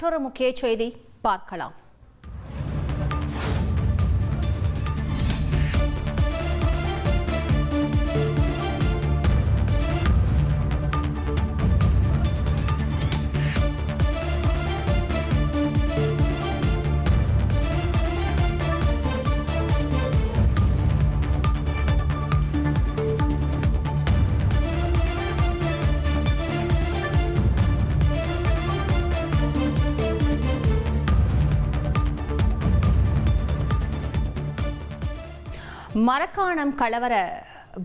மற்றொரு முக்கிய செய்தி பார்க்கலாம். மரக்காணம் கலவர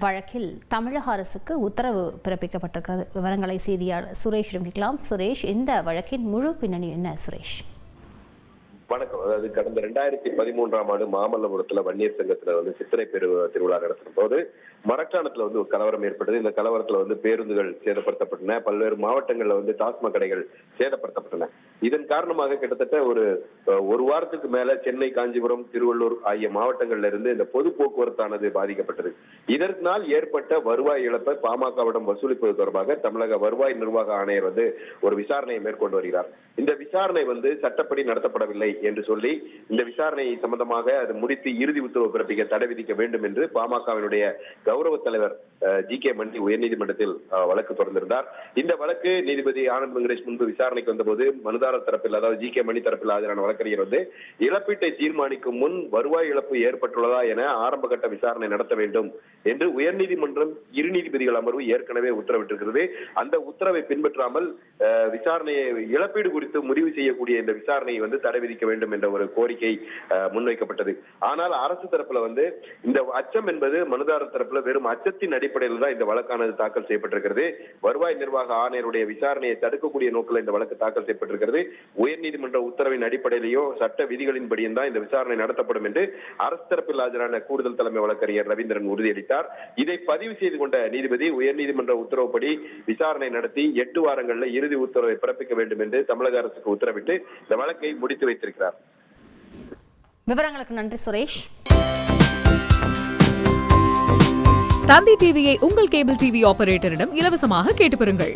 வழக்கில் தமிழக அரசுக்கு உத்தரவு பிறப்பிக்கப்பட்டிருக்கிறது. விவரங்களை செய்தியாளர் சுரேஷிடம் கேட்கலாம். சுரேஷ், இந்த வழக்கின் முழு பின்னணி என்ன? சுரேஷ், வணக்கம். அதாவது கடந்த 2013ஆம் ஆண்டு மாமல்லபுரத்துல வன்னியர் சங்கத்துல சித்திரை திருவிழா நடத்தின போது மரக்காணத்துல ஒரு கலவரம் ஏற்பட்டது. இந்த கலவரத்துல பேருந்துகள் சேதப்படுத்தப்பட்டன. பல்வேறு மாவட்டங்கள்ல டாஸ்மாக் கடைகள் சேதப்படுத்தப்பட்டன. இதன் காரணமாக கிட்டத்தட்ட ஒரு வாரத்துக்கு மேல சென்னை, காஞ்சிபுரம், திருவள்ளூர் ஆகிய மாவட்டங்கள்ல இருந்து இந்த பொது போக்குவரத்தானது பாதிக்கப்பட்டது. இதனால் ஏற்பட்ட வருவாய் இழப்பை பாமகவிடம் வசூலிப்பது தொடர்பாக தமிழக வருவாய் நிர்வாக ஆணையர் ஒரு விசாரணையை மேற்கொண்டு வருகிறார். இந்த விசாரணை சட்டப்படி நடத்தப்படவில்லை என்று சொல்லி இந்த விசாரணை சம்பந்தமாக அது முடித்து இறுதி உத்தரவு பிறப்பிக்க தடை விதிக்க வேண்டும் என்று பாமகவினுடைய கௌரவ தலைவர் ஜி.கே. மணி உயர்நீதிமன்றத்தில் வழக்கு தொடர்ந்திருந்தார். இந்த வழக்கு நீதிபதி ஆனந்த் வெங்கடேஷ் முன்பு விசாரணைக்கு வந்தபோது மனுதாரர் தரப்பில், அதாவது ஜி.கே. மணி தரப்பில் ஆஜரான வழக்கறிஞர் இழப்பீட்டை தீர்மானிக்கும் முன் வருவாய் இழப்பு ஏற்பட்டுள்ளதா என ஆரம்ப கட்ட விசாரணை நடத்த வேண்டும் என்று உயர்நீதிமன்றம் இரு நீதிபதிகள் அமர்வு ஏற்கனவே உத்தரவிட்டிருக்கிறது. அந்த உத்தரவை பின்பற்றாமல் விசாரணையை இழப்பீடு குறித்து முடிவு செய்யக்கூடிய இந்த விசாரணையை தடை விதிக்க வேண்டும் என்ற ஒரு கோரிக்கை முன்வைக்கப்பட்டது. ஆனால் அரசு தரப்புல இந்த அச்சம் என்பது மனுதாரர் தரப்புல வெறும் அச்சத்தின் அடிப்படையில் தான் இந்த வழக்கானது தாக்கல் செய்யப்பட்டிருக்கிறது. வருவாய் நிர்வாக ஆணையருடைய விசாரணையை தடுக்கக்கூடிய நோக்கில் இந்த வழக்கு தாக்கல் செய்யப்பட்டிருக்கிறது. உயர்நீதிமன்ற உத்தரவின் அடிப்படையிலேயும் சட்ட விதிகளின்படியும் தான் இந்த விசாரணை நடத்தப்படும் என்று அரசு தரப்பில் ஆஜரான கூடுதல் தலைமை வழக்கறிஞர் ரவீந்திரன் உறுதியளித்தார். இதை பதிவு செய்து கொண்ட நீதிபதி உயர்நீதிமன்ற உத்தரவுப்படி விசாரணை நடத்தி 8 வாரங்களில் இறுதி உத்தரவை பிறப்பிக்க வேண்டும் என்று தமிழக அரசுக்கு உத்தரவிட்டு இந்த வழக்கை முடித்து வைத்திருக்கிறார். விவரங்களுக்கு நன்றி சுரேஷ். தந்தி டிவியை உங்கள் கேபிள் டிவி ஆபரேட்டரிடம் இலவசமாக கேட்டு பெறுங்கள்.